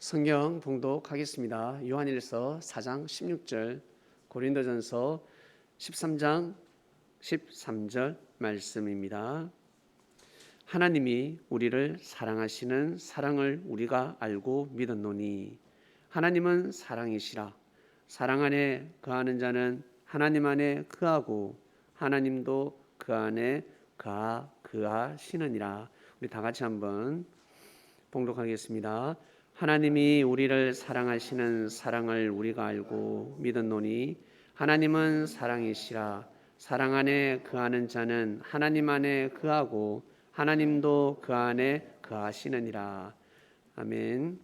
성경 봉독하겠습니다. 요한일서 4장 16절, 고린도전서 13장 13절 말씀입니다. 하나님이 우리를 사랑하시는 사랑을 우리가 알고 믿었노니 하나님은 사랑이시라. 사랑 안에 거하는 자는 하나님 안에 거하고 하나님도 그 안에 거하시느니라. 우리 다 같이 한번 봉독하겠습니다. 하나님이 우리를 사랑하시는 사랑을 우리가 알고 믿었노니 하나님은 사랑이시라. 사랑 안에 거하는 자는 하나님 안에 거하고 하나님도 그 안에 거하시느니라. 아멘.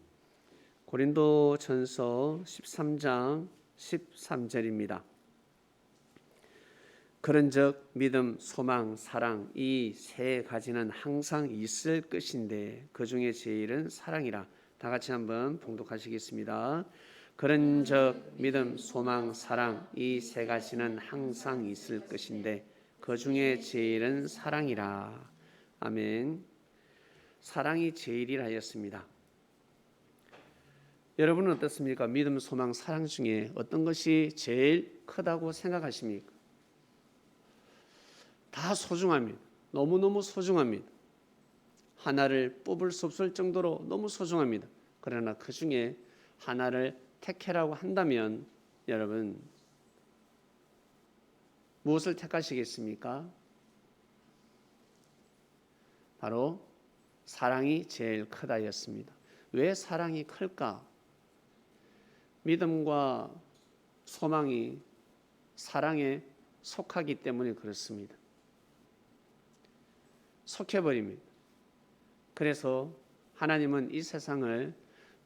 고린도전서 13장 13절입니다. 그런즉 믿음, 소망, 사랑 이 세 가지는 항상 있을 것인데 그 중에 제일은 사랑이라. 다 같이 한번 봉독하시겠습니다. 그런즉 믿음, 소망, 사랑 이 세 가지는 항상 있을 것인데 그 중에 제일은 사랑이라. 아멘. 사랑이 제일이라 하였습니다. 여러분은 어떻습니까? 믿음, 소망, 사랑 중에 어떤 것이 제일 크다고 생각하십니까? 다 소중합니다. 너무너무 소중합니다. 하나를 뽑을 수 없을 정도로 너무 소중합니다. 그러나 그 중에 하나를 택해라고 한다면 여러분 무엇을 택하시겠습니까? 바로 사랑이 제일 크다였습니다. 왜 사랑이 클까? 믿음과 소망이 사랑에 속하기 때문에 그렇습니다. 속해버립니다. 그래서 하나님은 이 세상을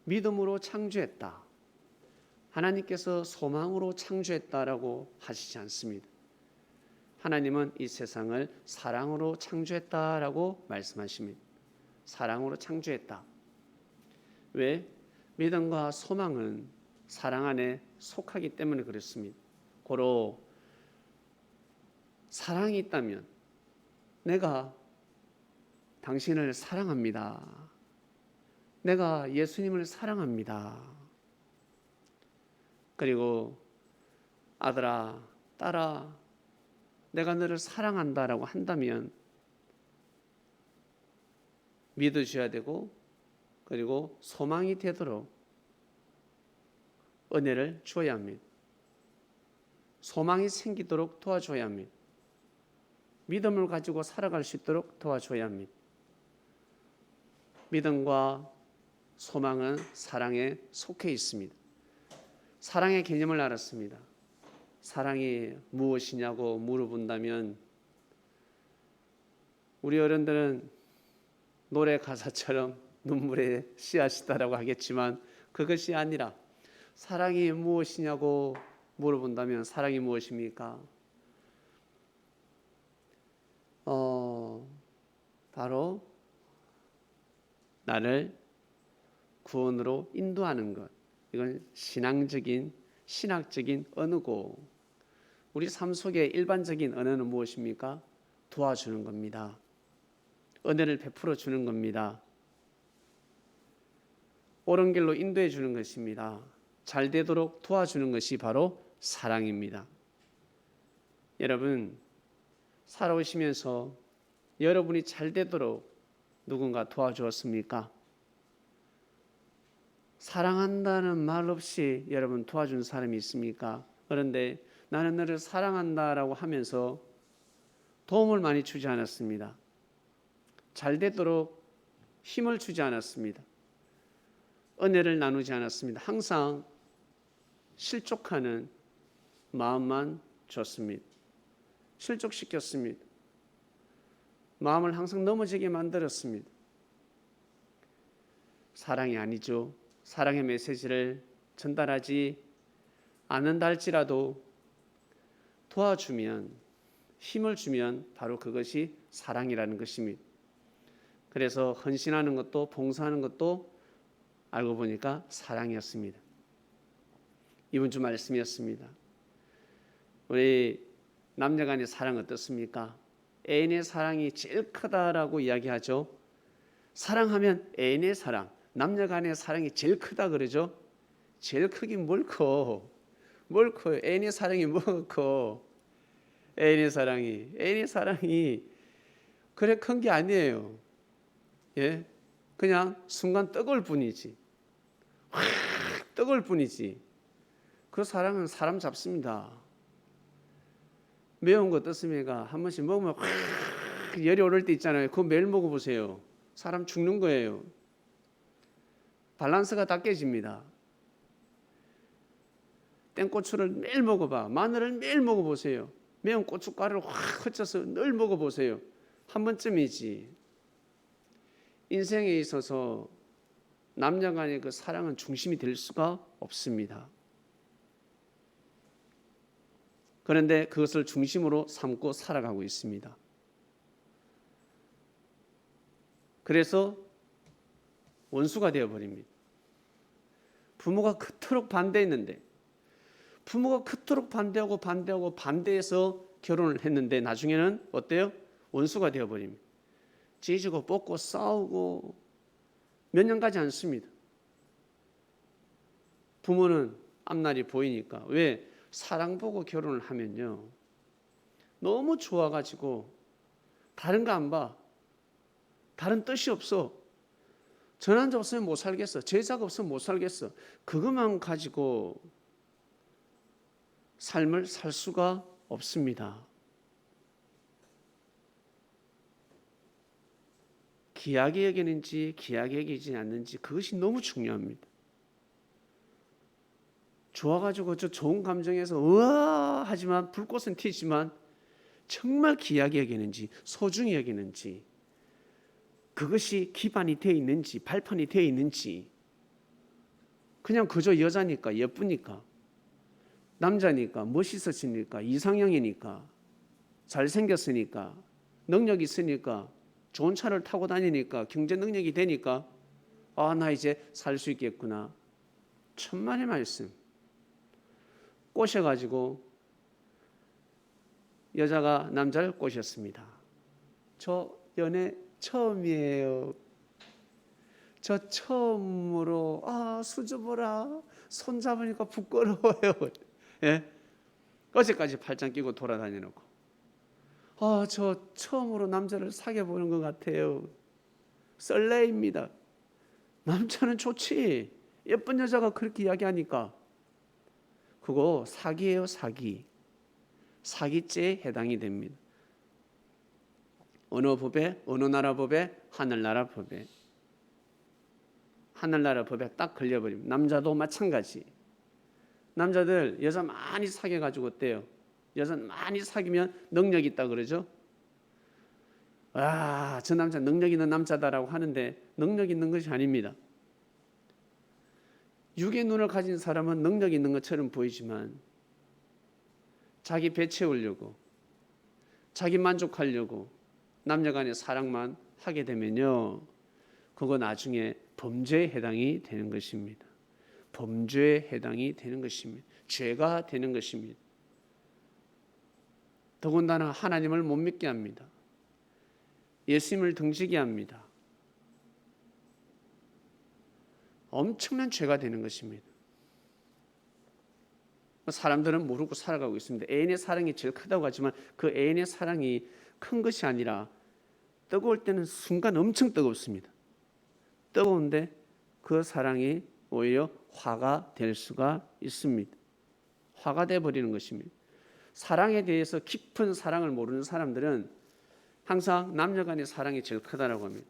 믿음으로 창조했다. 하나님께서 소망으로 창조했다라고 하시지 않습니다. 하나님은 이 세상을 사랑으로 창조했다라고 말씀하십니다. 사랑으로 창조했다. 왜? 믿음과 소망은 사랑 안에 속하기 때문에 그렇습니다. 고로 사랑이 있다면 내가 당신을 사랑합니다. 내가 예수님을 사랑합니다. 그리고 아들아, 딸아, 내가 너를 사랑한다라고 한다면 믿어줘야 되고 그리고 소망이 되도록 은혜를 주어야 합니다. 소망이 생기도록 도와줘야 합니다. 믿음을 가지고 살아갈 수 있도록 도와줘야 합니다. 믿음과 소망은 사랑에 속해 있습니다. 사랑의 개념을 알았습니다. 사랑이 무엇이냐고 물어본다면 우리 어른들은 노래 가사처럼 눈물의 씨앗이다라고 하겠지만 그것이 아니라 사랑이 무엇이냐고 물어본다면 사랑이 무엇입니까? 바로 나를 구원으로 인도하는 것. 이건 신학적인 언어고 우리 삶 속의 일반적인 언어는 무엇입니까? 도와주는 겁니다. 은혜를 베풀어 주는 겁니다. 옳은 길로 인도해 주는 것입니다. 잘 되도록 도와주는 것이 바로 사랑입니다. 여러분 살아오시면서 여러분이 잘 되도록 누군가 도와주었습니까? 사랑한다는 말 없이 여러분 도와준 사람이 있습니까? 그런데 나는 너를 사랑한다라고 하면서 도움을 많이 주지 않았습니다. 잘 되도록 힘을 주지 않았습니다. 은혜를 나누지 않았습니다. 항상 실족하는 마음만 줬습니다. 실족시켰습니다. 마음을 항상 넘어지게 만들었습니다. 사랑이 아니죠. 사랑의 메시지를 전달하지 않는다 할지라도 도와주면, 힘을 주면 바로 그것이 사랑이라는 것입니다. 그래서 헌신하는 것도 봉사하는 것도 알고 보니까 사랑이었습니다. 이번 주 말씀이었습니다. 우리 남녀간의 사랑 어떻습니까? 애인의 사랑이 제일 크다라고 이야기하죠. 사랑하면 애인의 사랑, 남녀 간의 사랑이 제일 크다 그러죠. 제일 크긴 뭘 커. 뭘 커요. 애인의 사랑이 뭐 커. 애인의 사랑이 그래 큰 게 아니에요. 예, 그냥 순간 뜨거울 뿐이지. 확 뜨거울 뿐이지. 그 사랑은 사람 잡습니다. 매운 거 어떻습니까? 한 번씩 먹으면 확 열이 오를 때 있잖아요. 그거 매일 먹어보세요. 사람 죽는 거예요. 밸런스가 다 깨집니다. 땡고추를 매일 먹어봐. 마늘을 매일 먹어보세요. 매운 고춧가루를 확 흩어서 늘 먹어보세요. 한 번쯤이지. 인생에 있어서 남녀 간의 그 사랑은 중심이 될 수가 없습니다. 그런데 그것을 중심으로 삼고 살아가고 있습니다. 그래서 원수가 되어버립니다. 부모가 그토록 반대했는데, 부모가 그토록 반대하고 반대해서 결혼을 했는데 나중에는 어때요? 원수가 되어버립니다. 찢고 뽑고 싸우고 몇 년 가지 않습니다. 부모는 앞날이 보이니까. 왜? 사랑 보고 결혼을 하면요, 너무 좋아가지고 다른 거 안 봐. 다른 뜻이 없어. 저 남자 없으면 못 살겠어. 제자가 없으면 못 살겠어. 그것만 가지고 삶을 살 수가 없습니다. 귀하게 여기는지 귀하게 여기지 않는지 그것이 너무 중요합니다. 좋아가지고 저 좋은 감정에서 우와 하지만 불꽃은 튀지만 정말 귀하게 여기는지 소중히 여기는지, 그것이 기반이 되어 있는지 발판이 되어 있는지, 그냥 그저 여자니까 예쁘니까 남자니까 멋있어지니까 이상형이니까 잘생겼으니까 능력 있으니까 좋은 차를 타고 다니니까 경제 능력이 되니까 아, 나 이제 살 수 있겠구나. 천만의 말씀. 꼬셔가지고 여자가 남자를 꼬셨습니다. 저 연애 처음이에요. 저 처음으로 수줍어라. 손 잡으니까 부끄러워요. 예? 어제까지 팔짱 끼고 돌아다니놓고 저 처음으로 남자를 사귀어 보는 것 같아요. 설레입니다. 남자는 좋지. 예쁜 여자가 그렇게 이야기하니까 그거 사기예요. 사기. 사기죄에 해당이 됩니다. 어느 법에? 어느 나라 법에? 하늘나라 법에. 하늘나라 법에 딱 걸려버립니다. 남자도 마찬가지. 남자들 여자 많이 사귀어가지고 어때요? 여자 많이 사귀면 능력 있다 그러죠? 저 남자 능력 있는 남자다라고 하는데 능력 있는 것이 아닙니다. 육의 눈을 가진 사람은 능력 있는 것처럼 보이지만 자기 배 채우려고, 자기 만족하려고 남녀 간의 사랑만 하게 되면요, 그거 나중에 범죄에 해당이 되는 것입니다. 범죄에 해당이 되는 것입니다. 죄가 되는 것입니다. 더군다나 하나님을 못 믿게 합니다. 예수님을 등지게 합니다. 엄청난 죄가 되는 것입니다. 사람들은 모르고 살아가고 있습니다. 애인의 사랑이 제일 크다고 하지만 그 애인의 사랑이 큰 것이 아니라 뜨거울 때는 순간 엄청 뜨겁습니다. 뜨거운데 그 사랑이 오히려 화가 될 수가 있습니다. 화가 돼버리는 것입니다. 사랑에 대해서 깊은 사랑을 모르는 사람들은 항상 남녀 간의 사랑이 제일 크다라고 합니다.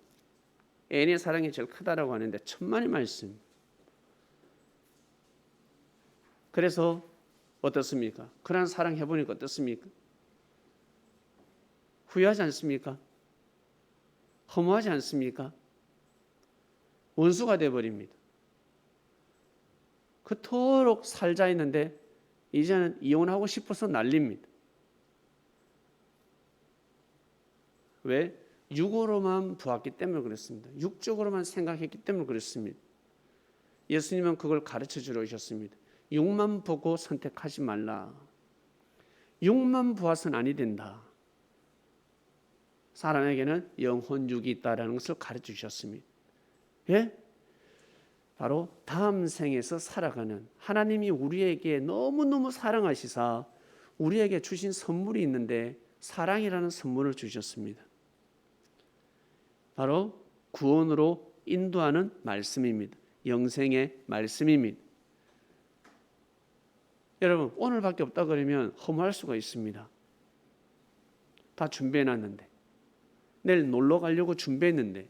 애인의 사랑이 제일 크다라고 하는데 천만의 말씀. 그래서 어떻습니까? 그런 사랑 해보니까 어떻습니까? 후회하지 않습니까? 허무하지 않습니까? 원수가 되어버립니다. 그토록 살자 했는데 이제는 이혼하고 싶어서 난립니다. 왜? 육으로만 보았기 때문에 그렇습니다. 육적으로만 생각했기 때문에 그렇습니다. 예수님은 그걸 가르쳐 주러 오셨습니다. 육만 보고 선택하지 말라. 육만 보아서는 아니 된다. 사람에게는 영혼 육이 있다라는 것을 가르쳐 주셨습니다. 예? 바로 다음 생에서 살아가는, 하나님이 우리에게 너무너무 사랑하시사 우리에게 주신 선물이 있는데 사랑이라는 선물을 주셨습니다. 바로 구원으로 인도하는 말씀입니다. 영생의 말씀입니다. 여러분, 오늘밖에 없다 그러면 허무할 수가 있습니다. 다 준비해놨는데, 내일 놀러 가려고 준비했는데,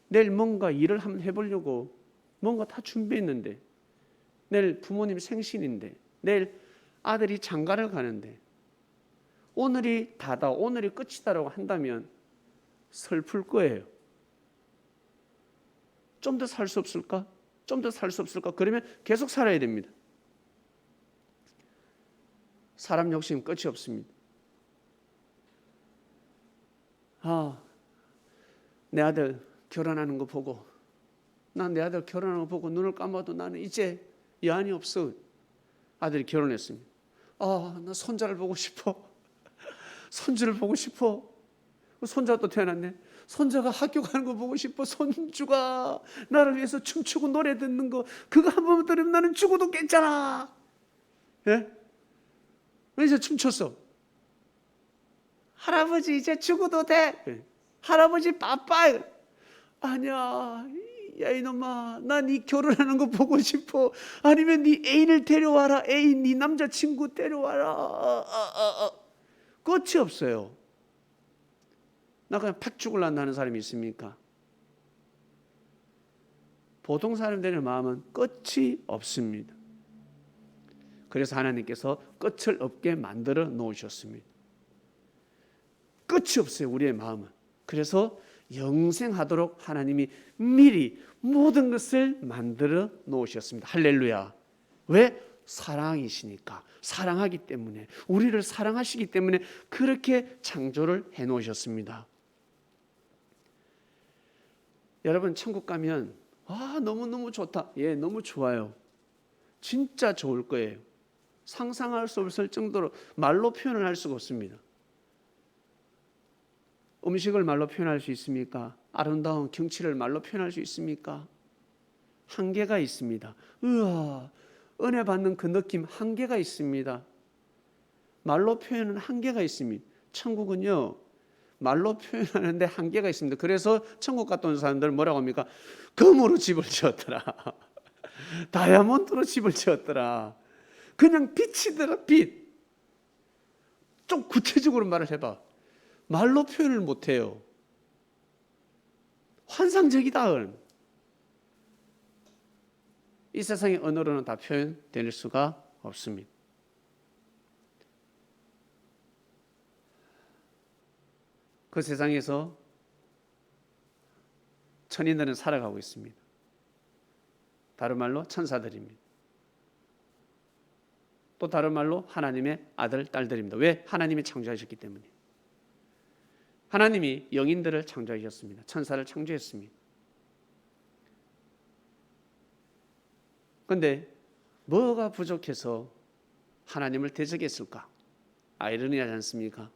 내일 뭔가 일을 한번 해보려고 뭔가 다 준비했는데, 내일 부모님 생신인데, 내일 아들이 장가를 가는데, 오늘이 다다, 오늘이 끝이다라고 한다면 슬플 거예요. 좀 더 살 수 없을까? 좀 더 살 수 없을까? 그러면 계속 살아야 됩니다. 사람 욕심 끝이 없습니다. 내 아들 결혼하는 거 보고, 난 내 아들 결혼하는 거 보고 눈을 감아도 나는 이제 여한이 없어. 아들이 결혼했습니다. 나 손자를 보고 싶어. 손주를 보고 싶어. 손자가 또 태어났네. 손자가 학교 가는 거 보고 싶어. 손주가 나를 위해서 춤추고 노래 듣는 거, 그거 한 번만 들으면 나는 죽어도 괜찮아. 예? 이제 춤췄어. 할아버지 이제 죽어도 돼. 예. 할아버지 바빠. 아니야. 야 이놈아, 나 네 결혼하는 거 보고 싶어. 아니면 네 애인을 데려와라. 애인, 네 남자친구 데려와라. 끝이 없어요. 나 그냥 팍 죽을라 하는 사람이 있습니까? 보통 사람들의 마음은 끝이 없습니다. 그래서 하나님께서 끝을 없게 만들어 놓으셨습니다. 끝이 없어요, 우리의 마음은. 그래서 영생하도록 하나님이 미리 모든 것을 만들어 놓으셨습니다. 할렐루야. 왜? 사랑이시니까. 사랑하기 때문에, 우리를 사랑하시기 때문에 그렇게 창조를 해 놓으셨습니다. 여러분, 천국 가면 너무너무 좋다. 예, 너무 좋아요. 진짜 좋을 거예요. 상상할 수 없을 정도로 말로 표현을 할 수가 없습니다. 음식을 말로 표현할 수 있습니까? 아름다운 경치를 말로 표현할 수 있습니까? 한계가 있습니다. 은혜 받는 그 느낌, 한계가 있습니다. 말로 표현은 한계가 있습니다. 천국은요, 말로 표현하는데 한계가 있습니다. 그래서 천국 갔다 온 사람들은 뭐라고 합니까? 금으로 집을 지었더라. 다이아몬드로 집을 지었더라. 그냥 빛이더라, 빛. 좀 구체적으로 말을 해봐. 말로 표현을 못해요. 환상적이다. 이 세상의 언어로는 다 표현될 수가 없습니다. 그 세상에서 천인들은 살아가고 있습니다. 다른 말로 천사들입니다. 또 다른 말로 하나님의 아들, 딸들입니다. 왜? 하나님이 창조하셨기 때문에. 하나님이 영인들을 창조하셨습니다. 천사를 창조했습니다. 그런데 뭐가 부족해서 하나님을 대적했을까? 아이러니하지 않습니까?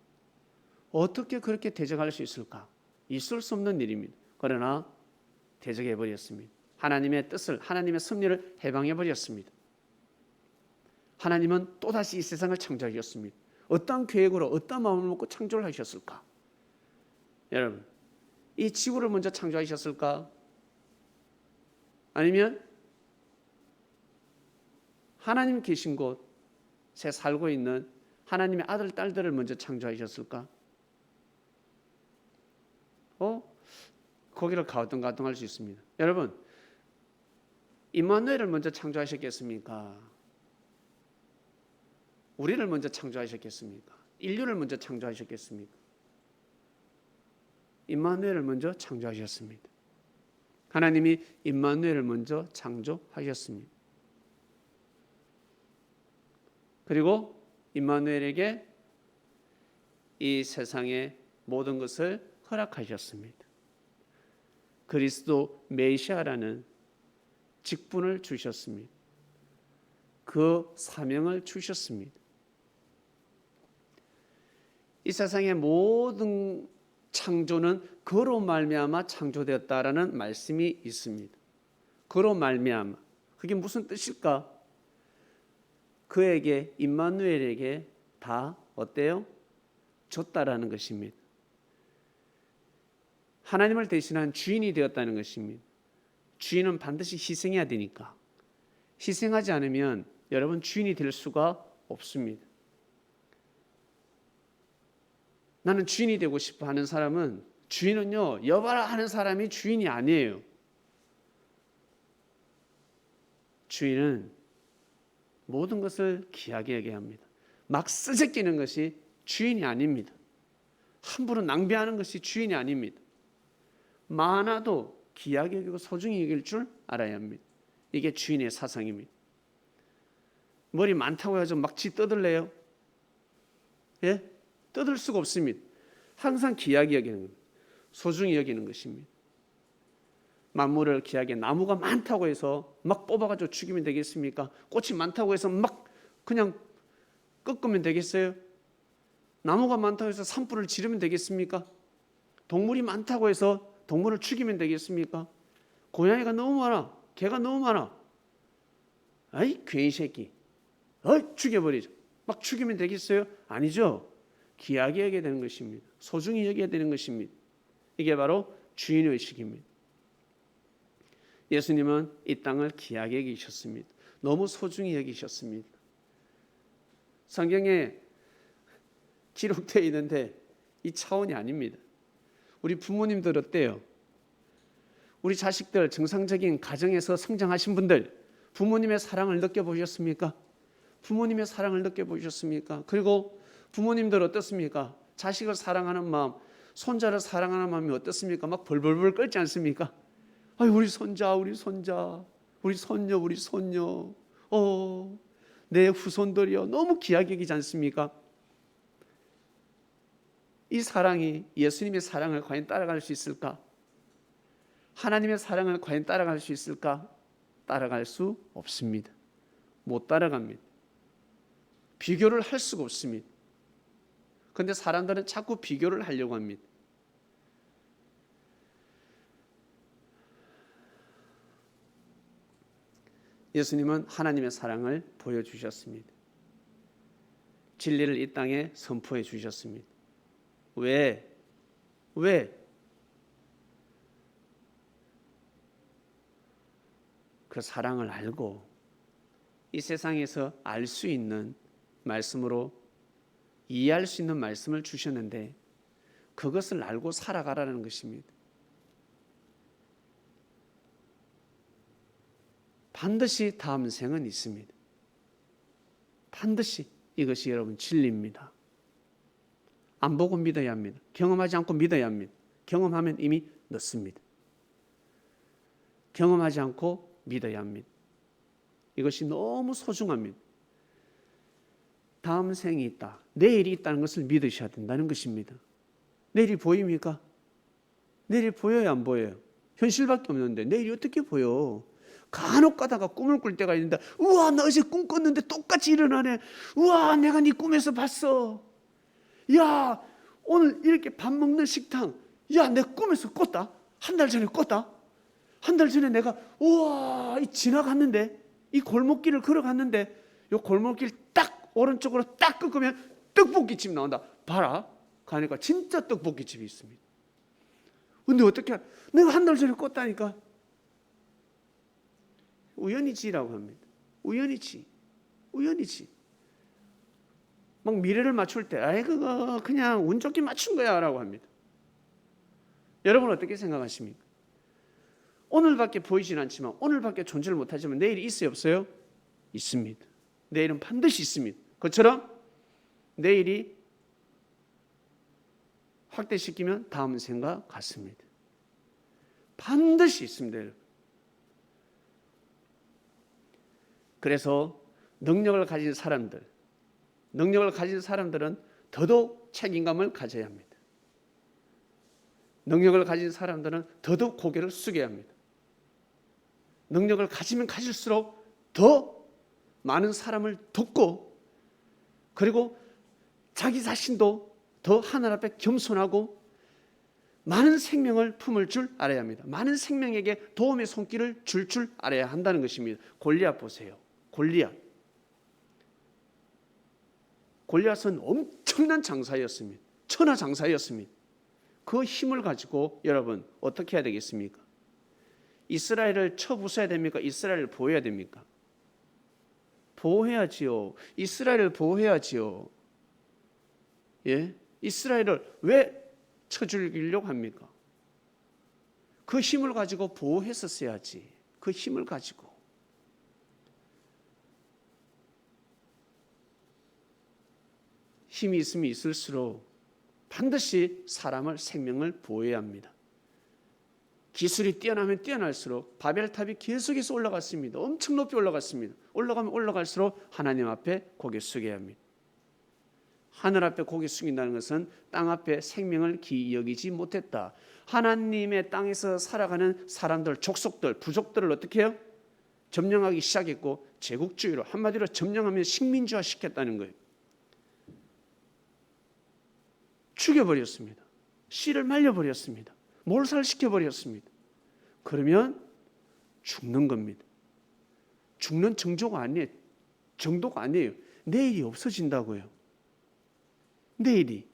어떻게 그렇게 대적할 수 있을까? 있을 수 없는 일입니다. 그러나 대적해버렸습니다. 하나님의 뜻을, 하나님의 섭리를 해방해버렸습니다. 하나님은 또다시 이 세상을 창조하셨습니다. 어떤 계획으로, 어떤 마음을 먹고 창조를 하셨을까? 여러분, 이 지구를 먼저 창조하셨을까? 아니면 하나님 계신 곳에 살고 있는 하나님의 아들, 딸들을 먼저 창조하셨을까? 거기를 가우뚱가우뚱할 수 있습니다. 여러분, 임마누엘을 먼저 창조하셨겠습니까? 우리를 먼저 창조하셨겠습니까? 인류를 먼저 창조하셨겠습니까? 임마누엘을 먼저 창조하셨습니다. 하나님이 임마누엘을 먼저 창조하셨습니다. 그리고 임마누엘에게 이 세상의 모든 것을 허락하셨습니다. 그리스도 메시아라는 직분을 주셨습니다. 그 사명을 주셨습니다. 이 세상의 모든 창조는 그로 말미암아 창조되었다라는 말씀이 있습니다. 그로 말미암아. 그게 무슨 뜻일까? 그에게 임마누엘에게 다 어때요? 줬다라는 것입니다. 하나님을 대신한 주인이 되었다는 것입니다. 주인은 반드시 희생해야 되니까. 희생하지 않으면 여러분 주인이 될 수가 없습니다. 나는 주인이 되고 싶어 하는 사람은, 주인은요, 여봐라 하는 사람이 주인이 아니에요. 주인은 모든 것을 귀하게 여겨야 합니다. 막 쓰재끼는 것이 주인이 아닙니다. 함부로 낭비하는 것이 주인이 아닙니다. 많아도 귀하게 여기고 소중히 여길 줄 알아야 합니다. 이게 주인의 사상입니다. 머리 많다고 해서 막 지 떠들래요? 예? 떠들 수가 없습니다. 항상 귀하게 여기는 겁니다. 소중히 여기는 것입니다. 만물을 귀하게, 나무가 많다고 해서 막 뽑아가지고 죽이면 되겠습니까? 꽃이 많다고 해서 막 그냥 꺾으면 되겠어요? 나무가 많다고 해서 산불을 지르면 되겠습니까? 동물이 많다고 해서 동물을 죽이면 되겠습니까? 고양이가 너무 많아, 개가 너무 많아, 아이 괜히 새끼, 죽여버리죠. 막 죽이면 되겠어요? 아니죠. 귀하게 여겨야 되는 것입니다. 소중히 여겨야 되는 것입니다. 이게 바로 주인의식입니다. 예수님은 이 땅을 귀하게 여기셨습니다. 너무 소중히 여기셨습니다. 성경에 기록되어 있는데 이 차원이 아닙니다. 우리 부모님들 어때요? 우리 자식들, 정상적인 가정에서 성장하신 분들, 부모님의 사랑을 느껴보셨습니까? 부모님의 사랑을 느껴보셨습니까? 그리고 부모님들 어떻습니까? 자식을 사랑하는 마음, 손자를 사랑하는 마음이 어떻습니까? 막 벌벌벌 끓지 않습니까? 아유, 우리 손자, 우리 손자, 우리 손녀, 우리 손녀, 내 후손들이요, 너무 귀하게 여기지 않습니까? 이 사랑이 예수님의 사랑을 과연 따라갈 수 있을까? 하나님의 사랑을 과연 따라갈 수 있을까? 따라갈 수 없습니다. 못 따라갑니다. 비교를 할 수가 없습니다. 그런데 사람들은 자꾸 비교를 하려고 합니다. 예수님은 하나님의 사랑을 보여주셨습니다. 진리를 이 땅에 선포해 주셨습니다. 왜? 그 사랑을 알고 이 세상에서 알 수 있는 말씀으로 이해할 수 있는 말씀을 주셨는데 그것을 알고 살아가라는 것입니다. 반드시 다음 생은 있습니다. 반드시 이것이 여러분 진리입니다. 안 보고 믿어야 합니다. 경험하지 않고 믿어야 합니다. 경험하면 이미 늦습니다. 경험하지 않고 믿어야 합니다. 이것이 너무 소중합니다. 다음 생이 있다, 내일이 있다는 것을 믿으셔야 된다는 것입니다. 내일이 보입니까? 내일이 보여요, 안 보여요? 현실밖에 없는데 내일이 어떻게 보여? 간혹 가다가 꿈을 꿀 때가 있는데, 우와, 나 어제 꿈 꿨는데 똑같이 일어나네. 우와, 내가 네 꿈에서 봤어. 야, 오늘 이렇게 밥 먹는 식당, 야, 내 꿈에서 꿨다. 한 달 전에 꿨다. 한 달 전에 내가 우와, 지나갔는데, 이 골목길을 걸어갔는데, 이 골목길 딱 오른쪽으로 딱 꺾으면 떡볶이집 나온다. 봐라, 가니까 진짜 떡볶이집이 있습니다. 근데 어떻게, 내가 한 달 전에 꿨다니까. 우연이지라고 합니다. 우연이지. 막 미래를 맞출 때, 아이 그거 그냥 운 좋게 맞춘 거야 라고 합니다. 여러분 어떻게 생각하십니까? 오늘밖에 보이진 않지만, 오늘밖에 존재를 못하지만 내일이 있어요, 없어요? 있습니다. 내일은 반드시 있습니다. 그처럼 내일이 확대시키면 다음 생과 같습니다. 반드시 있습니다, 여러분. 그래서 능력을 가진 사람들은 더더욱 책임감을 가져야 합니다. 능력을 가진 사람들은 더더욱 고개를 숙여야 합니다. 능력을 가지면 가질수록 더 많은 사람을 돕고, 그리고 자기 자신도 더 하늘 앞에 겸손하고 많은 생명을 품을 줄 알아야 합니다. 많은 생명에게 도움의 손길을 줄 알아야 한다는 것입니다. 골리앗 보세요. 골리앗은 엄청난 장사였습니다. 천하 장사였습니다. 그 힘을 가지고 여러분 어떻게 해야 되겠습니까? 이스라엘을 쳐부숴야 됩니까? 이스라엘을 보호해야 됩니까? 보호해야지요. 이스라엘을 보호해야지요. 예? 이스라엘을 왜 쳐 죽이려고 합니까? 그 힘을 가지고 보호했었어야지. 그 힘을 가지고. 힘이 있으면 있을수록 반드시 사람을 생명을 보호해야 합니다. 기술이 뛰어나면 뛰어날수록 바벨탑이 계속해서 올라갔습니다. 엄청 높이 올라갔습니다. 올라가면 올라갈수록 하나님 앞에 고개 숙여야 합니다. 하늘 앞에 고개 숙인다는 것은 땅 앞에 생명을 기이 여기지 못했다. 하나님의 땅에서 살아가는 사람들, 족속들, 부족들을 어떻게 해요? 점령하기 시작했고 제국주의로 한마디로 점령하면 식민지화 시켰다는 거예요. 죽여버렸습니다. 씨를 말려버렸습니다. 몰살시켜버렸습니다. 그러면 죽는 겁니다. 죽는 정도가 아니에요. 내일이 없어진다고요. 내일이.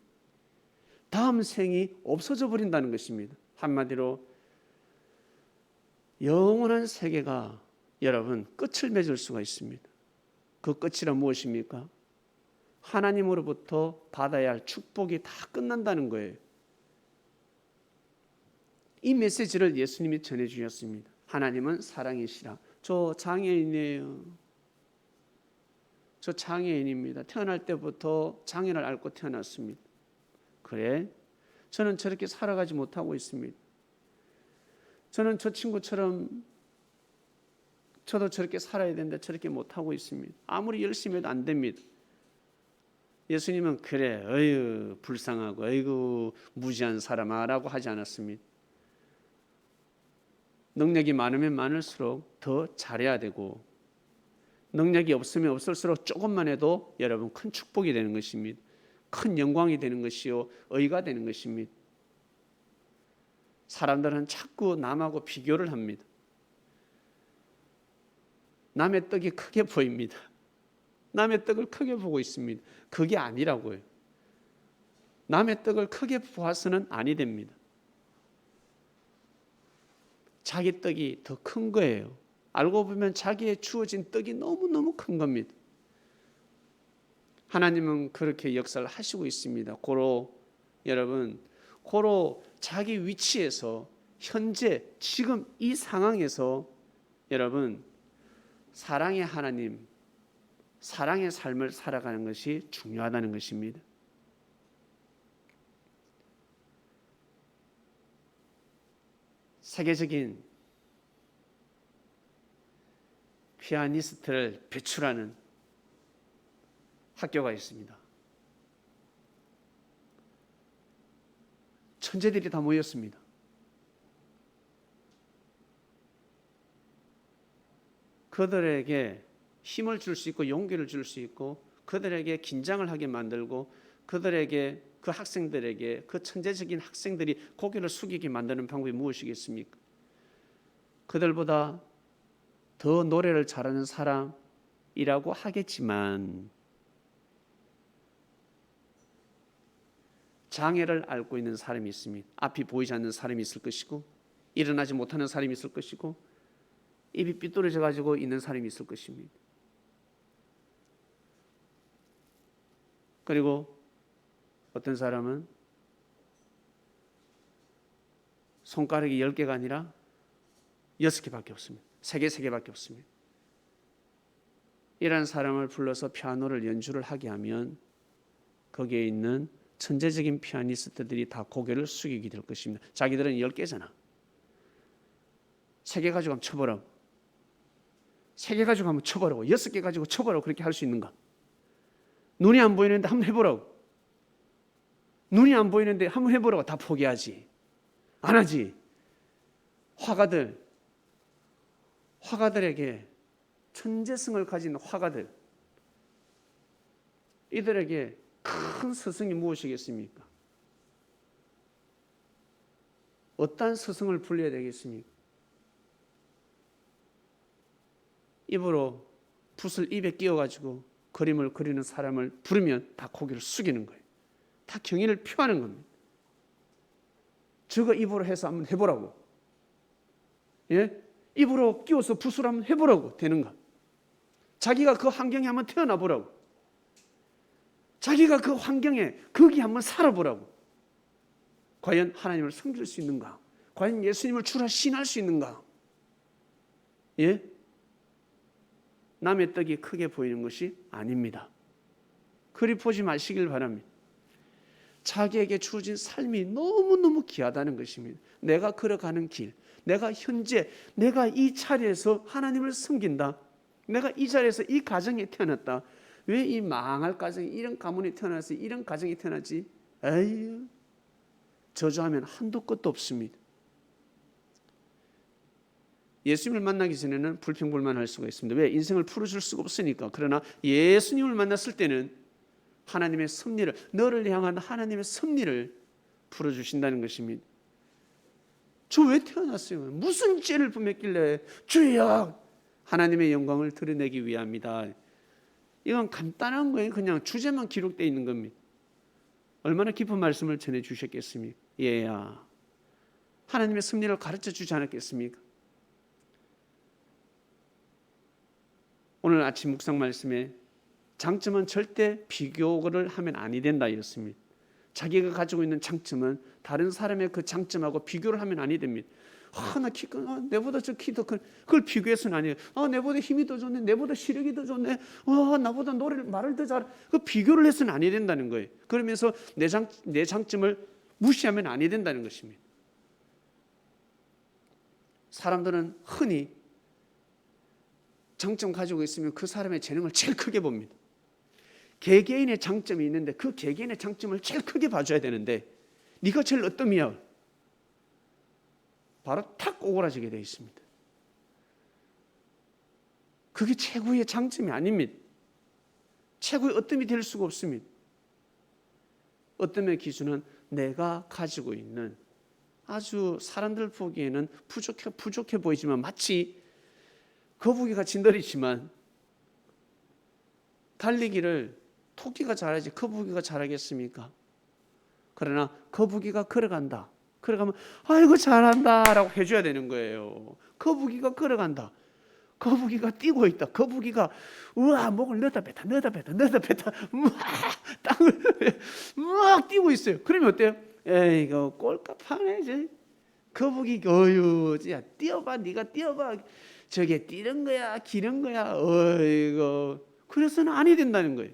다음 생이 없어져 버린다는 것입니다. 한마디로 영원한 세계가 여러분 끝을 맺을 수가 있습니다. 그 끝이란 무엇입니까? 하나님으로부터 받아야 할 축복이 다 끝난다는 거예요. 이 메시지를 예수님이 전해주셨습니다. 하나님은 사랑이시라. 저 장애인이에요. 저 장애인입니다. 태어날 때부터 장애를 앓고 태어났습니다. 그래? 저는 저렇게 살아가지 못하고 있습니다. 저는 저 친구처럼 저도 저렇게 살아야 되는데 저렇게 못하고 있습니다. 아무리 열심히 해도 안 됩니다. 예수님은 그래, 어휴 불쌍하고 어이구 무지한 사람아 라고 하지 않았습니다. 능력이 많으면 많을수록 더 잘해야 되고 능력이 없으면 없을수록 조금만 해도 여러분 큰 축복이 되는 것입니다. 큰 영광이 되는 것이요 의가 되는 것입니다. 사람들은 자꾸 남하고 비교를 합니다. 남의 떡이 크게 보입니다. 남의 떡을 크게 보고 있습니다. 그게 아니라고요. 남의 떡을 크게 보아서는 아니 됩니다. 자기 떡이 더 큰 거예요. 알고 보면 자기의 주어진 떡이 너무너무 큰 겁니다. 하나님은 그렇게 역사를 하시고 있습니다. 여러분, 자기 위치에서 현재 지금 이 상황에서 여러분 사랑의 하나님, 사랑의 삶을 살아가는 것이 중요하다는 것입니다. 세계적인 피아니스트를 배출하는 학교가 있습니다. 천재들이 다 모였습니다. 그들에게 힘을 줄 수 있고 용기를 줄 수 있고 그들에게 긴장을 하게 만들고 그들에게 그 학생들에게 그 천재적인 학생들이 고개를 숙이게 만드는 방법이 무엇이겠습니까? 그들보다 더 노래를 잘하는 사람이라고 하겠지만 장애를 앓고 있는 사람이 있습니다. 앞이 보이지 않는 사람이 있을 것이고 일어나지 못하는 사람이 있을 것이고 입이 삐뚤어져 가지고 있는 사람이 있을 것입니다. 그리고 어떤 사람은 손가락이 10개가 아니라 6개밖에 없습니다. 3개밖에 없습니다. 이런 사람을 불러서 피아노를 연주를 하게 하면 거기에 있는 천재적인 피아니스트들이 다 고개를 숙이게 될 것입니다. 자기들은 10개잖아. 3개 가지고 한번 쳐보라고. 3개 가지고 한번 쳐보라고. 6개 가지고 쳐보라고. 그렇게 할 수 있는가? 눈이 안 보이는데 한번 해보라고. 눈이 안 보이는데 한번 해보라고. 다 포기하지. 안 하지. 화가들에게 천재성을 가진 화가들, 이들에게 큰 스승이 무엇이겠습니까? 어떠한 스승을 불러야 되겠습니까? 입으로 붓을 입에 끼워가지고 그림을 그리는 사람을 부르면 다 고개를 숙이는 거예요. 다 경의를 표하는 겁니다. 저거 입으로 해서 한번 해보라고. 예? 입으로 끼워서 붓을 한번 해보라고 되는가? 자기가 그 환경에 한번 태어나 보라고. 자기가 그 환경에 거기 한번 살아보라고. 과연 하나님을 섬길 수 있는가? 과연 예수님을 주라 신할 수 있는가? 예? 남의 떡이 크게 보이는 것이 아닙니다. 그리 보지 마시길 바랍니다. 자기에게 주어진 삶이 너무너무 귀하다는 것입니다. 내가 걸어가는 길, 내가 현재, 내가 이 자리에서 하나님을 섬긴다. 내가 이 자리에서 이 가정에 태어났다. 왜 이 망할 가정에 이런 가문에 태어나서 이런 가정에 태어났지? 에휴, 저주하면 한도 끝도 없습니다. 예수님을 만나기 전에는 불평불만할 수가 있습니다. 왜? 인생을 풀어줄 수가 없으니까. 그러나 예수님을 만났을 때는 하나님의 섭리를, 너를 향한 하나님의 섭리를 풀어주신다는 것입니다. 저 왜 태어났어요? 무슨 죄를 범했길래? 주여! 하나님의 영광을 드러내기 위함이다. 이건 간단한 거예요. 그냥 주제만 기록되어 있는 겁니다. 얼마나 깊은 말씀을 전해주셨겠습니까? 얘야, 하나님의 섭리를 가르쳐 주지 않았겠습니까? 오늘 아침 묵상 말씀에 장점은 절대 비교를 하면 아니 된다 이렇습니다. 자기가 가지고 있는 장점은 다른 사람의 그 장점하고 비교를 하면 아니 됩니다. 나 키 큰, 내보다 저 키 더 큰, 그걸 비교해서는 아니에요. 내보다 힘이 더 좋네, 내보다 시력이 더 좋네, 나보다 노래를 말을 더 잘, 그 비교를 해서는 아니 된다는 거예요. 그러면서 내 장점을 무시하면 아니 된다는 것입니다. 사람들은 흔히 장점 가지고 있으면 그 사람의 재능을 제일 크게 봅니다. 개개인의 장점이 있는데 그 개개인의 장점을 제일 크게 봐줘야 되는데 네가 제일 어떠미야? 바로 탁 오그라지게 되어 있습니다. 그게 최고의 장점이 아닙니다. 최고의 어뜸이 될 수가 없습니다. 어뜸의 기준은 내가 가지고 있는 아주 사람들 보기에는 부족해 보이지만 마치 거북이가 진더리지만 달리기를 토끼가 잘하지 거북이가 잘하겠습니까? 그러나 거북이가 걸어간다. 걸어가면 아이고 잘한다라고 해줘야 되는 거예요. 거북이가 걸어간다. 거북이가 뛰고 있다. 거북이가 우와 목을 넣다 뱉다 땅을 막 뛰고 있어요. 그러면 어때요? 에이거 꼴값하네. 거북이 어휴 야 뛰어봐, 네가 뛰어봐. 저게 뛰는 거야 기는 거야. 어이거 그래서는 아니 된다는 거예요.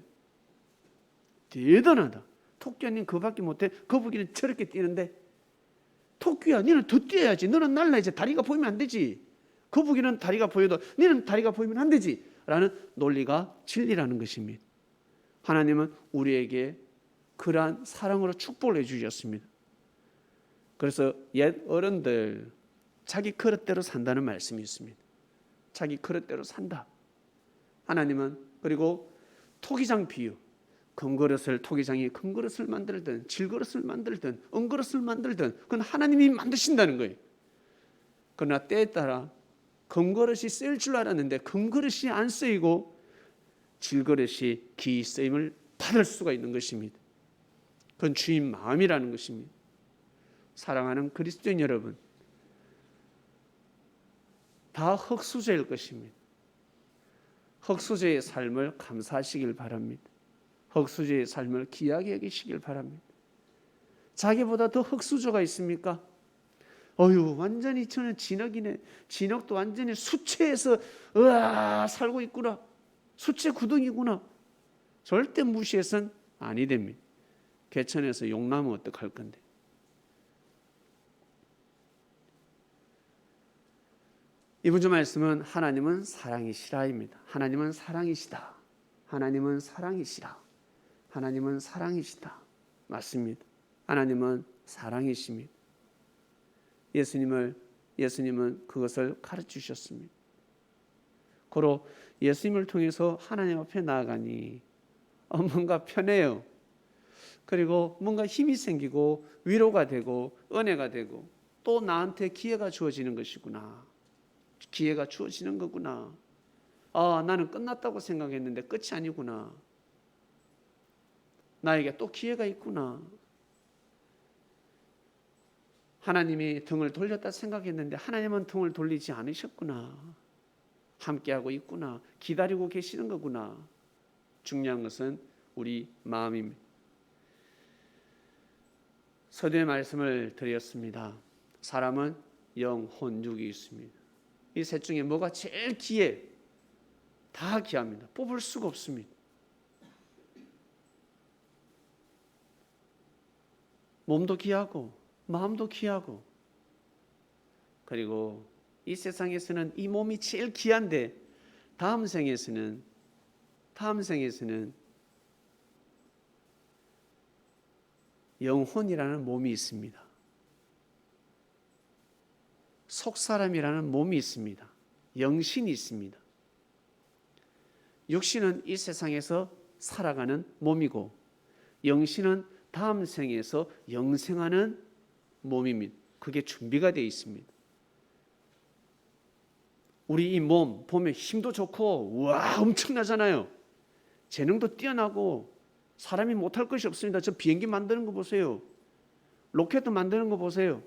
대단하다. 토끼는 그밖에 못해. 거북이는 저렇게 뛰는데 토끼야 너는 더 뛰어야지. 너는 날라야지. 다리가 보이면 안 되지. 거북이는 다리가 보여도 너는 다리가 보이면 안 되지 라는 논리가 진리라는 것입니다. 하나님은 우리에게 그러한 사랑으로 축복을 해주셨습니다. 그래서 옛 어른들 자기 그릇대로 산다는 말씀이 있습니다. 자기 그릇대로 산다. 하나님은 그리고 토기장 비유, 토기장이 금그릇을 만들든 질그릇을 만들든 은그릇을 만들든 그건 하나님이 만드신다는 거예요. 그러나 때에 따라 금그릇이 쓰일 줄 알았는데 금그릇이 안 쓰이고 질그릇이 기 쓰임을 받을 수가 있는 것입니다. 그건 주인 마음이라는 것입니다. 사랑하는 그리스도인 여러분, 다 흙수저일 것입니다. 흙수저의 삶을 감사하시길 바랍니다. 흙수저의 삶을 귀하게 여기시길 바랍니다. 자기보다 더 흙수저가 있습니까? 완전히 저는 진흙이네. 진흙도 완전히 수채에서 살고 있구나. 수채 구덩이구나. 절대 무시해서는 아니 됩니다. 개천에서 용나무 어떡할 건데. 이번 주 말씀은 하나님은 사랑이시라입니다. 하나님은 사랑이시다. 하나님은 사랑이시라. 하나님은 사랑이시다. 맞습니다. 하나님은 사랑이십니다. 예수님은 그것을 가르치셨습니다. 고로 예수님을 통해서 하나님 앞에 나아가니 뭔가 편해요. 그리고 뭔가 힘이 생기고 위로가 되고 은혜가 되고 또 나한테 기회가 주어지는 것이구나. 기회가 주어지는 거구나. 나는 끝났다고 생각했는데 끝이 아니구나. 나에게 또 기회가 있구나. 하나님이 등을 돌렸다 생각했는데 하나님은 등을 돌리지 않으셨구나. 함께하고 있구나. 기다리고 계시는 거구나. 중요한 것은 우리 마음입니다. 서두에 말씀을 드렸습니다. 사람은 영, 혼, 육이 있습니다. 이 셋 중에 뭐가 제일 귀해? 다 귀합니다. 뽑을 수가 없습니다. 몸도 귀하고 마음도 귀하고, 그리고 이 세상에서는 이 몸이 제일 귀한데 다음 생에서는 영혼이라는 몸이 있습니다. 속사람이라는 몸이 있습니다. 영신이 있습니다. 육신은 이 세상에서 살아가는 몸이고, 영신은 다음 생에서 영생하는 몸입니다. 그게 준비가 되어 있습니다. 우리 이 몸 보면 힘도 좋고 와 엄청나잖아요. 재능도 뛰어나고 사람이 못할 것이 없습니다. 저 비행기 만드는 거 보세요. 로켓 만드는 거 보세요.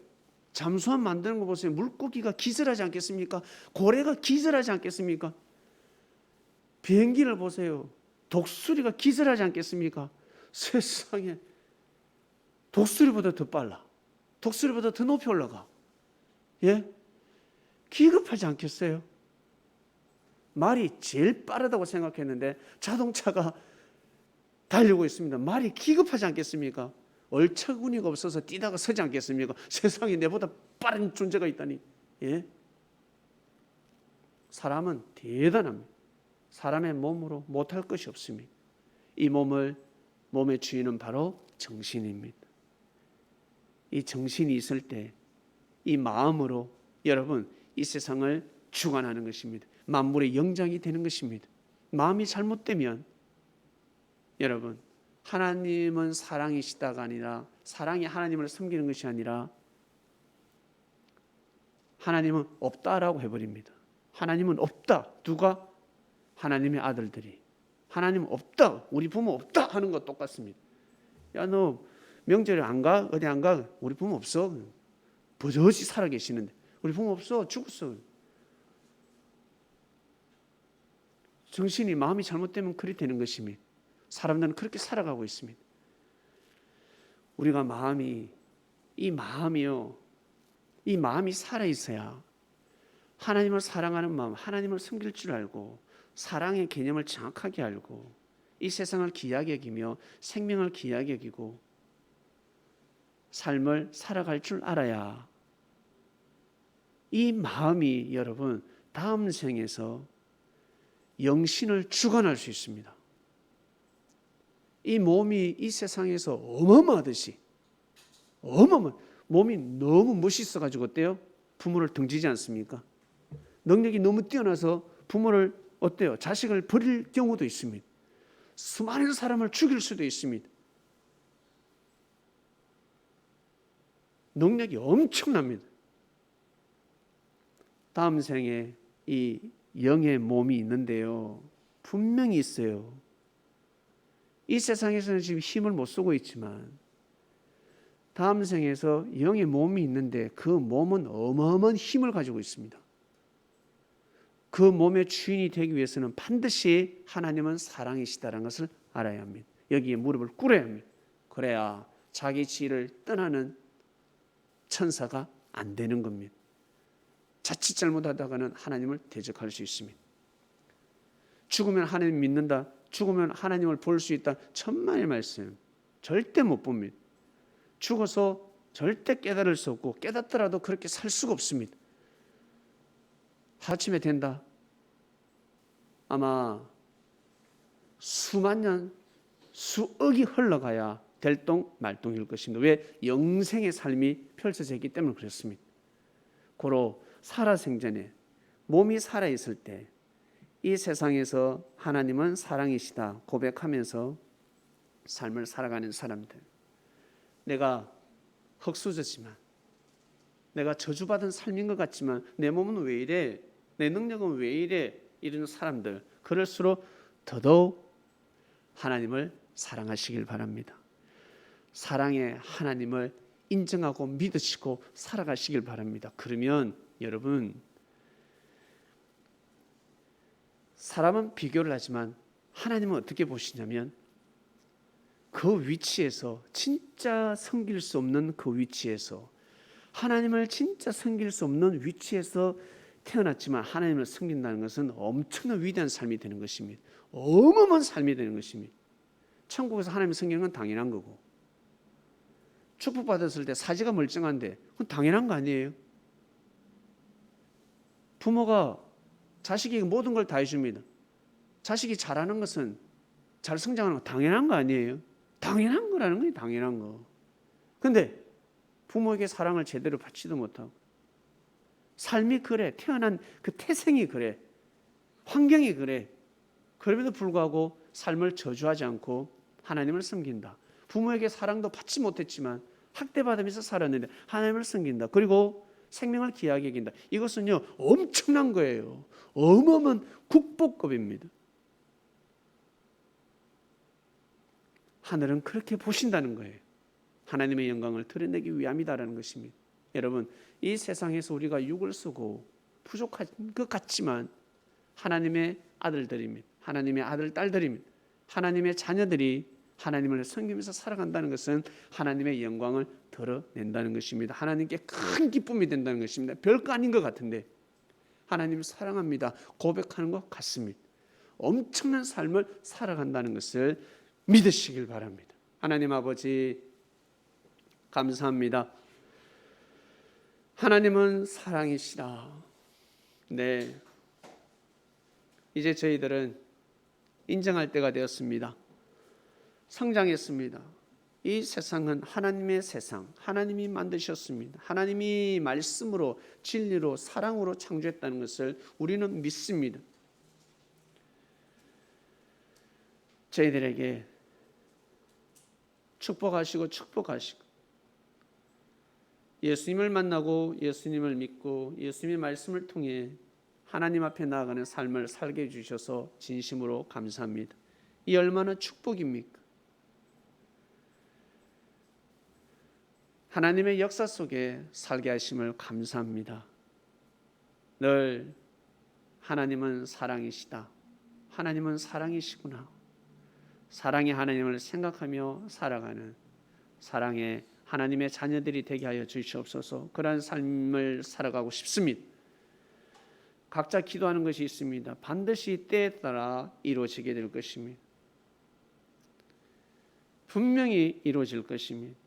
잠수함 만드는 거 보세요. 물고기가 기절하지 않겠습니까? 고래가 기절하지 않겠습니까? 비행기를 보세요. 독수리가 기절하지 않겠습니까? 세상에, 독수리보다 더 빨라. 독수리보다 더 높이 올라가. 예? 기겁하지 않겠어요? 말이 제일 빠르다고 생각했는데 자동차가 달리고 있습니다. 말이 기겁하지 않겠습니까? 얼처구니가 없어서 뛰다가 서지 않겠습니까? 세상에 내보다 빠른 존재가 있다니. 예? 사람은 대단합니다. 사람의 몸으로 못할 것이 없습니다. 이 몸의 주인은 바로 정신입니다. 이 정신이 있을 때 이 마음으로 여러분 이 세상을 주관하는 것입니다. 만물의 영장이 되는 것입니다. 마음이 잘못되면 여러분, 하나님은 사랑이시다가 아니라, 사랑이 하나님을 섬기는 것이 아니라 하나님은 없다라고 해버립니다. 하나님은 없다. 누가? 하나님의 아들들이. 하나님은 없다. 우리 부모 없다 하는 것 똑같습니다. 야, 너 명절에 안 가? 어디 안 가? 우리 부모 없어. 버젓이 살아 계시는데 우리 부모 없어. 죽었어. 정신이, 마음이 잘못되면 그리 되는 것입니다. 사람들은 그렇게 살아가고 있습니다. 우리가 이 마음이 살아있어야 하나님을 사랑하는 마음, 하나님을 섬길 줄 알고 사랑의 개념을 정확하게 알고 이 세상을 귀하게 여기며 생명을 귀하게 여기고 삶을 살아갈 줄 알아야 이 마음이 여러분 다음 생에서 영신을 주관할 수 있습니다. 이 몸이 이 세상에서 어마어마하듯이 몸이 너무 멋있어가지고 어때요? 부모를 등지지 않습니까? 능력이 너무 뛰어나서 부모를 어때요? 자식을 버릴 경우도 있습니다. 수많은 사람을 죽일 수도 있습니다. 능력이 엄청납니다. 다음 생에 이 영의 몸이 있는데요, 분명히 있어요. 이 세상에서는 지금 힘을 못 쓰고 있지만 다음 생에서 영의 몸이 있는데 그 몸은 어마어마한 힘을 가지고 있습니다. 그 몸의 주인이 되기 위해서는 반드시 하나님은 사랑이시다라는 것을 알아야 합니다. 여기에 무릎을 꿇어야 합니다. 그래야 자기 지위를 떠나는 천사가 안 되는 겁니다. 자칫 잘못하다가는 하나님을 대적할 수 있습니다. 죽으면 하나님 믿는다, 죽으면 하나님을 볼 수 있다, 천만의 말씀 절대 못 봅니다. 죽어서 절대 깨달을 수 없고 깨닫더라도 그렇게 살 수가 없습니다. 하루아침에 된다. 아마 수만 년, 수억이 흘러가야 될똥말똥일 것입니다. 왜? 영생의 삶이 펼쳐져 있기 때문에 그렇습니다. 고로 살아생전에 몸이 살아있을 때 이 세상에서 하나님은 사랑이시다 고백하면서 삶을 살아가는 사람들, 내가 흙수저지만 내가 저주받은 삶인 것 같지만 내 몸은 왜 이래? 내 능력은 왜 이래? 이런 사람들, 그럴수록 더더욱 하나님을 사랑하시길 바랍니다. 사랑의 하나님을 인정하고 믿으시고 살아가시길 바랍니다. 그러면 여러분, 사람은 비교를 하지만 하나님은 어떻게 보시냐면 그 위치에서, 진짜 섬길 수 없는 그 위치에서, 하나님을 진짜 섬길 수 없는 위치에서 태어났지만 하나님을 섬긴다는 것은 엄청난 위대한 삶이 되는 것입니다. 어마어마한 삶이 되는 것입니다. 천국에서 하나님을 섬기는 건 당연한 거고, 축복받았을 때 사지가 멀쩡한데 그건 당연한 거 아니에요? 부모가 자식에게 모든 걸 다 해줍니다. 자식이 잘하는 것은, 잘 성장하는 건 당연한 거 아니에요? 당연한 거라는 거예요. 당연한 거. 근데 부모에게 사랑을 제대로 받지도 못하고, 삶이 그래, 태어난 그 태생이 그래, 환경이 그래, 그럼에도 불구하고 삶을 저주하지 않고 하나님을 섬긴다. 부모에게 사랑도 받지 못했지만 학대받으면서 살았는데 하나님을 섬긴다. 그리고 생명을 귀하게 여긴다. 이것은요, 엄청난 거예요. 어마어마한 국보급입니다. 하늘은 그렇게 보신다는 거예요. 하나님의 영광을 드러내기 위함이다라는 것입니다. 여러분, 이 세상에서 우리가 육을 쓰고 부족한 것 같지만 하나님의 아들들입니다. 하나님의 아들, 딸들입니다. 하나님의 자녀들이 하나님을 섬기면서 살아간다는 것은 하나님의 영광을 드러낸다는 것입니다. 하나님께 큰 기쁨이 된다는 것입니다. 별거 아닌 것 같은데 하나님 사랑합니다 고백하는 것 같습니다. 엄청난 삶을 살아간다는 것을 믿으시길 바랍니다. 하나님 아버지, 감사합니다. 하나님은 사랑이시다. 네, 이제 저희들은 인정할 때가 되었습니다. 성장했습니다. 이 세상은 하나님의 세상, 하나님이 만드셨습니다. 하나님이 말씀으로, 진리로, 사랑으로 창조했다는 것을 우리는 믿습니다. 저희들에게 축복하시고 예수님을 만나고 예수님을 믿고 예수님의 말씀을 통해 하나님 앞에 나아가는 삶을 살게 해주셔서 진심으로 감사합니다. 이 얼마나 축복입니까? 하나님의 역사 속에 살게 하심을 감사합니다. 늘 하나님은 사랑이시다. 하나님은 사랑이시구나. 사랑의 하나님을 생각하며 살아가는 사랑의 하나님의 자녀들이 되게 하여 주시옵소서. 그러한 삶을 살아가고 싶습니다. 각자 기도하는 것이 있습니다. 반드시 때에 따라 이루어지게 될 것입니다. 분명히 이루어질 것입니다.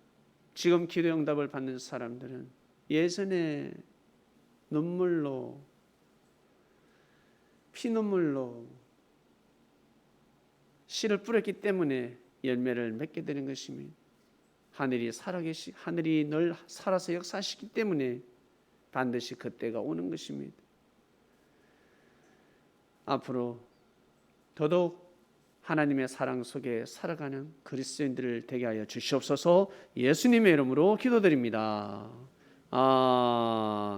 지금 기도 응답을 받는 사람들은 예전에 눈물로, 피눈물로 씨를 뿌렸기 때문에 열매를 맺게 되는 것입니다. 하늘이 늘 살아서 역사하시기 때문에 반드시 그때가 오는 것입니다. 앞으로 더더욱 하나님의 사랑 속에 살아가는 그리스도인들을 되게 하여 주시옵소서. 예수님의 이름으로 기도드립니다. 아멘.